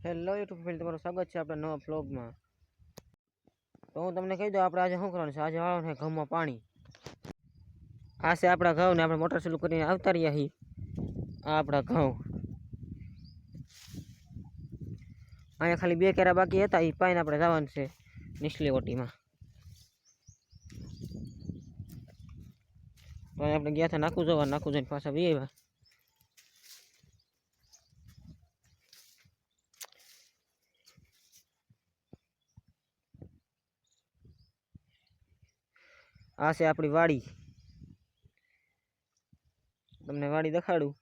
Hello YouTube family, તમારું સ્વાગત છે આપણા નવા વ્લોગમાં। તો હું તમને કહી દઉં આપણે આજે શું કરવાનું છે। આજે વાળવાનું છે ઘઉંમાં પાણી। આ છે આપણા ઘઉં ને આપણે મોટર ચાલુ કરીને આવતા રહ્યા છીએ। આ આપણા ઘઉં અહીંયા ખાલી 2 કેરા બાકી હતા, એ પાઈને આપણે જવાનું છે નીચલી ઓટીમાં। તો આપણે ગયા હતા નાખું જવા, નાખું જઈને પાછા વી આવ્યા। આ છે આપણી વાડી, તમને વાડી દેખાડું।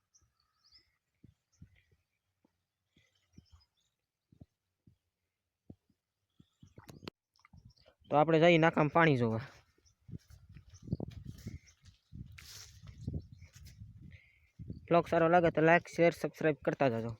તો આપણે જઈ નાકામાં પાણી જોવા। વ્લોગ સારો લાગે તો લાઈક શેર સબસ્ક્રાઈબ કરતા જજો।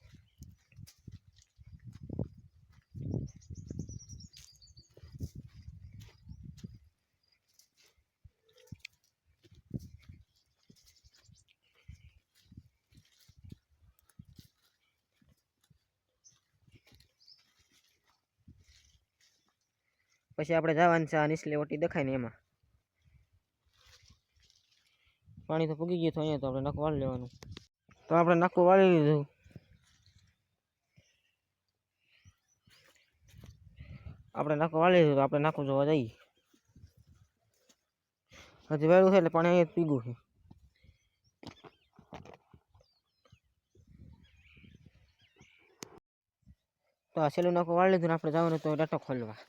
પછી આપણે જવાનું છે આ નીચલી ઓટી દેખાય ને એમાં। પાણી તો પૂગી ગયું તો અહીંયા તો આપણે નાખું વાળી લેવાનું। તો આપણે નાખું વાળી લીધું। આપણે નાખું વાળી લીધું તો આપણે નાખું જોવા જઈએ। હજી વાળું છે એટલે પાણી અહીંયા પીગું છે। તો આ છેલ્લું નાખું વાળી લીધું ને આપણે જવાનું તો ડાટો ખોલવા।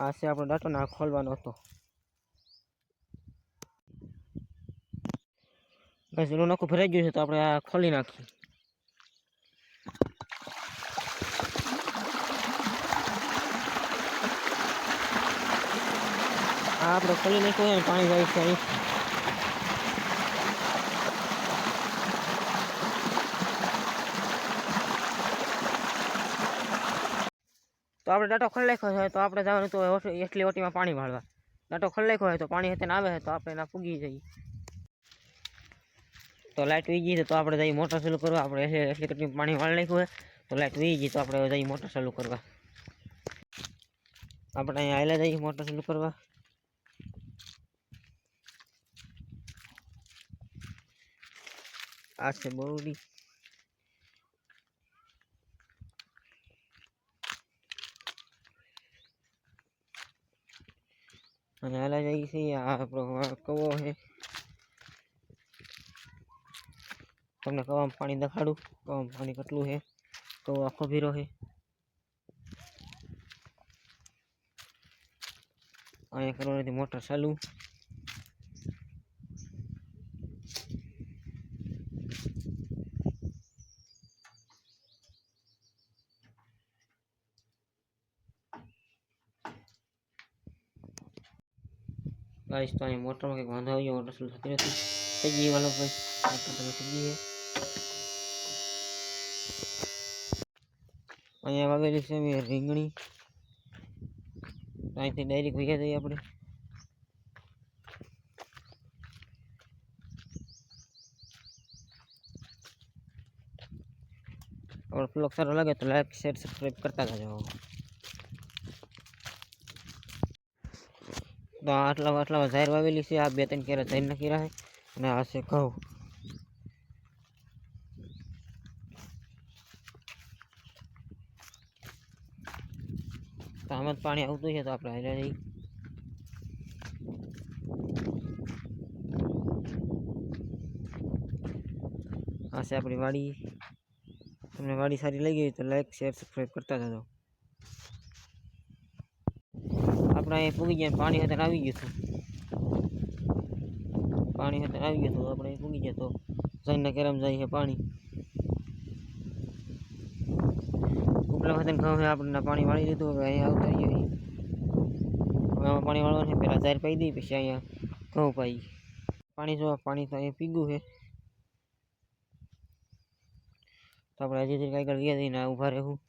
આ છે આપણો ડાટો ના ખોલવાનો હતો। બસ એનું નાખું ભરાઈ ગયું છે તો આપણે આ ખોલી નાખીએ। આ આપણે ખોલી નાખ્યું છે ને પાણી જાય છે અહીં। તો આપણે ડાટો ખોલી નાખ્યો છે તો આપણે જવાનું તો એટલી ઓટીમાં પાણી વાળવા। ડાટો ખોલી નાખ્યો હોય તો પાણી હેતે આવે તો આપણે એના પૂગી જઈએ। તો લાઈટ વી ગઈ છે તો આપણે જઈએ મોટર ચાલુ કરવા। આપણે એટલી કેટલી પાણી વાળી નાખ્યું હોય તો લાઈટ વી ગઈ તો આપણે જઈએ મોટર ચાલુ કરવા। આપણે અહીંયા આવેલા જઈએ મોટર ચાલુ કરવા। આ છે બોરડી, અને આલા જઈએ છીએ આ આપણો કવો છે। તમને કવામાં પાણી દેખાડું, કવામાં પાણી કેટલું છે। કવો આખો ભીરો છે। અહીંયા કરવાની મોટર ચાલુ। गाइस तो અહીં મોટરમાં કંઈક વાંધો આવી ગયો, મોટર ચાલુ થતી નથી। થઈ ગઈ વાલો ભાઈ, મોટર ચાલુ થઈ ગઈ છે। અહીંયા વાવેલી છે મેં રીંગણી। અહીંથી ડાયરેક્ટ ભેગા જઈએ આપણે। और ब्लॉग सारो लगे तो लाइक शेयर सब्सक्राइब करता जाओ। तो आटला जाहिर वावेली से आ 2-3 केरा जाहिर नखी रहा है અને આ છે ઘઉં। તો આમાં પાણી આવતું છે તો આપણે હાલ્યા જઈએ। આ છે આપણી વાડી। તમને વાડી સારી લાગી તો લાઈક શેર સબસ્ક્રાઈબ કરતા જાજો। આપણે અહીં પૂગી ગયા, પાણી હાથે આવી ગયું હતું। પાણી હાથે આવી ગયું તો આપણે પૂગી ગયા તો જઈને કેરમ જાય છે પાણી। ઉપલા વખતે ઘઉં છે આપણે પાણી વાળી દીધું। હવે અહીંયા આવતા રહીએ। હવે આમાં પાણી વાળવાનું છે, પહેલાં જાહેર પાઈ દઈએ પછી અહીંયા ઘઉં પાઈ। પાણી જો પાણી તો અહીંયા પીગું છે. તો આપણે હજી કંઈ આગળ ગયા જઈને ઊભા રહેવું.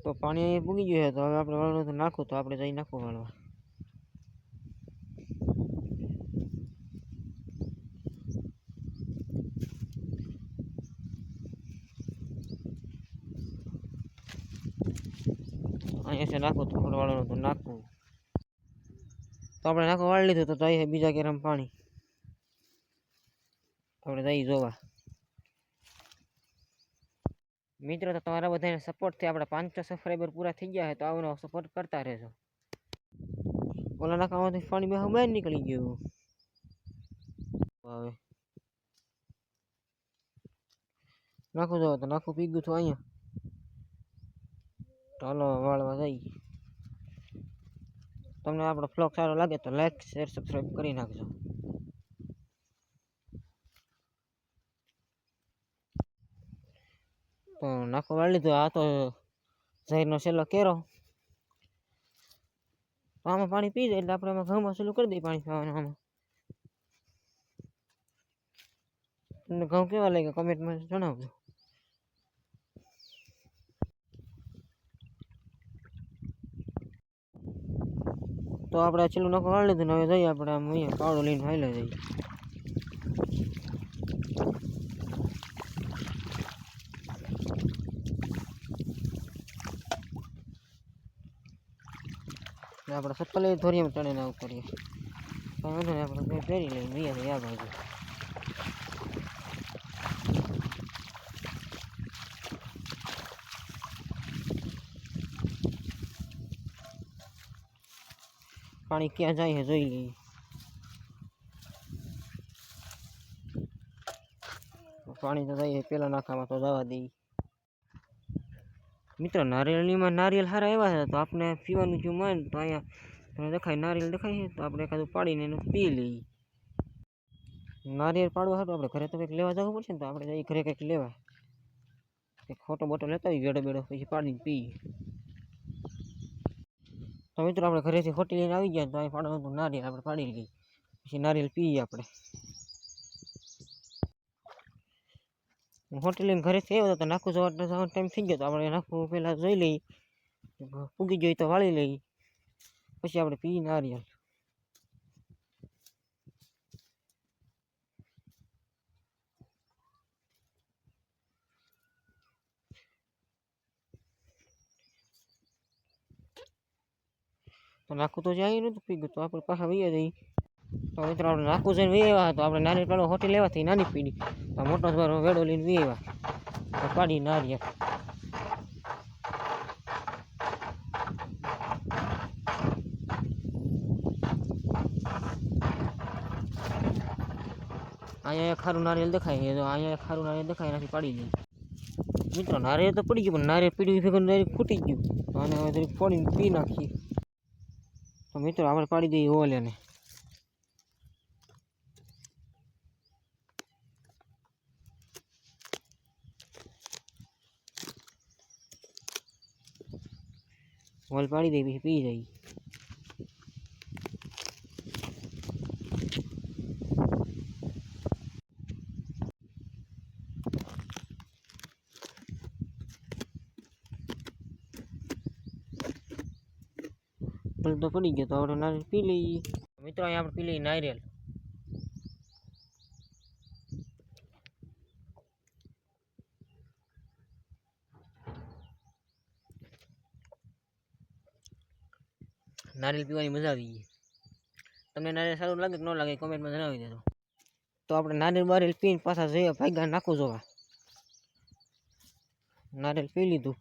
તો પાણી અહીંયા પૂગી ગયું છે. તો હવે આપણે વાળવાનું તો નાખવું, તો આપણે જઈ નાખવું વાળવા. અહીંયાથી નાખવું તો આપણે વાળવાનું તો નાખવું. તો આપણે નાખવું વાળી લીધું. તો જઈએ બીજા કેરામાં પાણી. આપણે જઈ જોવા. મિત્રો, તો તમારા બધાને સપોર્ટથી આપણે 500 સબસ્ક્રાઈબર પૂરા થઈ ગયા છે. તો આવનો સપોર્ટ કરતા રહેજો. ઓલા નાખામાંથી પાણી બહાર નીકળી ગયું. હવે નાખું જો તો નાખું પીગું છું અહીંયા. ચાલો વાળવા જઈએ. તમને આપણો વ્લોગ સારો લાગે તો લાઈક, શેર, સબસ્ક્રાઈબ કરી નાખજો. તો નાખો વાળી લીધું. આ તો ઝાઈરનો છેલ્લો કેરો. તો આમાં પાણી પી જાય એટલે આપણે આમાં ઘઉંમાં ચાલુ કરી દઈએ પાણી પીવાનું. આમાં તમને ઘઉં કેવા લાગે કમેન્ટમાં જણાવજો. તો આપણે છેલ્લું નાખો વાળી લીધું ને હવે જઈએ આપણે આમ અહીંયા પાવડો લઈને હાલે જઈએ. આપણે સત્તર લઈ ધોરીએ ચડીને ઉતરીએ. વાંધો ને આપણે પહેરી લઈને અહીંયા આ બાજુ. પાણી ક્યાં જાય છે જોઈ લઈએ. પાણી તો જાય પેલા નાખામાં તો જવા દઈએ. મિત્રો, નારિયેળીમાં નારિયેળ સારા એવા છે. તો આપણે પીવાનું જો મન તો અહીંયા તમને દેખાય નારિયેળ દેખાય છે. તો આપણે એકાદું પાડીને એનું પી લઈએ. નારિયેળ પાડવા હતું આપણે ઘરે તો કંઈક લેવા જવું પડશે ને. તો આપણે જઈએ ઘરે કંઈક લેવા. કંઈક ખોટો બોટો લેતા હોય બેડો બેડો પછી પાડીને પીએ. તો મિત્રો, આપણે ઘરેથી ખોટી લઈને આવી ગયા. તો અહીં પાડવાનું હતું નારિયેળ. આપણે પાડી લઈએ પછી નારિયેળ પીએ. આપણે હોટેલ લઈને ઘરેથી આવ્યો તો નાખું જવાનો ટાઈમ થઈ ગયો. તો આપણે નાખવું પહેલાં જોઈ લઈએ. પૂગી જોઈએ તો વાળી લઈએ પછી આપણે પી નારિયેળ. તો નાખું તો જાય નતું પીગું. તો આપણે પાછા વૈયા જઈએ. તો મિત્રો, આપણે નાખું જઈને વી આવ્યા. તો આપણે નારિયેળ પેલો હોટેલ લેવાથી નાની પીડી. તો મોટો વેડો લઈને વી આવ્યા. તો પાડી નારિયેળ. અહીંયા એક ખારું નારિયેળ દેખાય છે. તો અહીંયા એક ખારું નારિયેળ દેખાય એનાથી પાડી દઈએ. મિત્રો, નારિયેળ તો પડી ગયું પણ નારિયેળ પીડી ભેગું નારિયેળ ફૂટી ગયું. તો આને હવે જરીક ફોડીને પી નાખીએ. તો મિત્રો, આપણે પાડી દઈએ ઓલેને. હોલ પાડી દઈએ પછી પી જઈએ. તો પડી ગયો. તો આપણે નારિયેળ પી લઈએ. મિત્રો, અહીંયા આપણે પી લઈએ નારિયેળ. નારિયેળ પીવાની મજા આવી ગઈ. તમને નારિયેળ સારું લાગે કે ન લાગે કોમેન્ટમાં જણાવી દેજો. તો આપણે નારિયેળ બારિયેળ પીને પાછા જઈએ ભાગ્યા નાખું જોવા. નારિયેળ પી લીધું.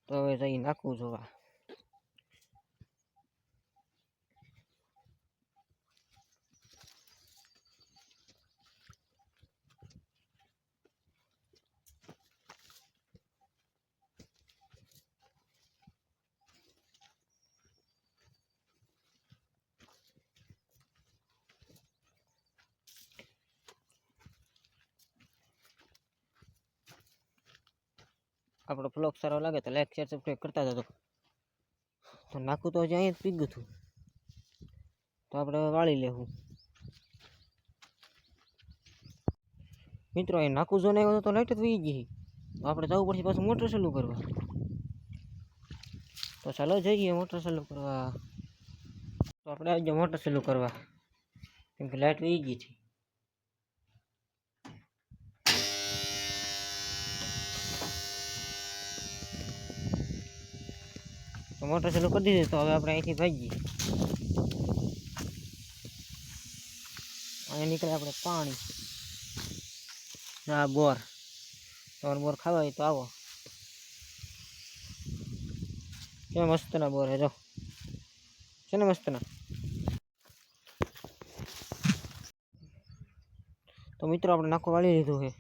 તો હવે જઈ નાખવું જોવા. આપણો બ્લોગ સારો લાગે તો લાઈક શેર સબસ્ક્રાઈબ કરતા જજો. તો નાખું તો હજી અહીંયા જ પીગું હતું, તો આપણે હવે વાળી લેવું. મિત્રો એ નાખું જો નહીં તો લાઈટ જ વહી ગઈ. આપણે જવું પડશે પાછું મોટર ચાલુ કરવા. તો ચાલો જઈએ મોટર ચાલુ કરવા. તો આપણે આવી જાય મોટર ચાલુ કરવા, કેમ કે લાઈટ વહી ગઈ હતી. તો મોટર ચાલુ કરી દીધી. તો હવે આપણે અહીંથી ભાગીએ. અહીંયા નીકળે આપણે પાણી. હા બોર, તમારે બોર ખાવા હોય તો આવો. કેવા મસ્તના બોર હે, જો છે ને મસ્તના. તો મિત્રો આપણે નાખું વાળી લીધું છે,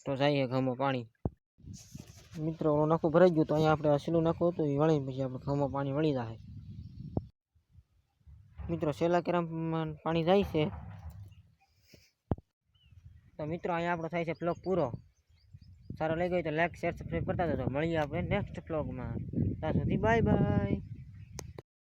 તો જઈએ ઘઉંમાં પાણી. મિત્રો ઓલું નાખું ભરાઈ ગયું, તો અહીંયા આપણે સેલું નાખવું હતું એ વળીને પછી આપણે ઘઉંમાં પાણી વળી જાય. મિત્રો સેલા કેરામાં પાણી જાય છે. તો મિત્રો અહીંયા આપણો થાય છે બ્લોગ પૂરો. સારો લાગ્યો હોય તો લાઈક શેર સબસ્ક્રાઈબ કરતા જજો. મળીએ આપણે નેક્સ્ટ બ્લોગમાં. ત્યાં સુધી બાય બાય.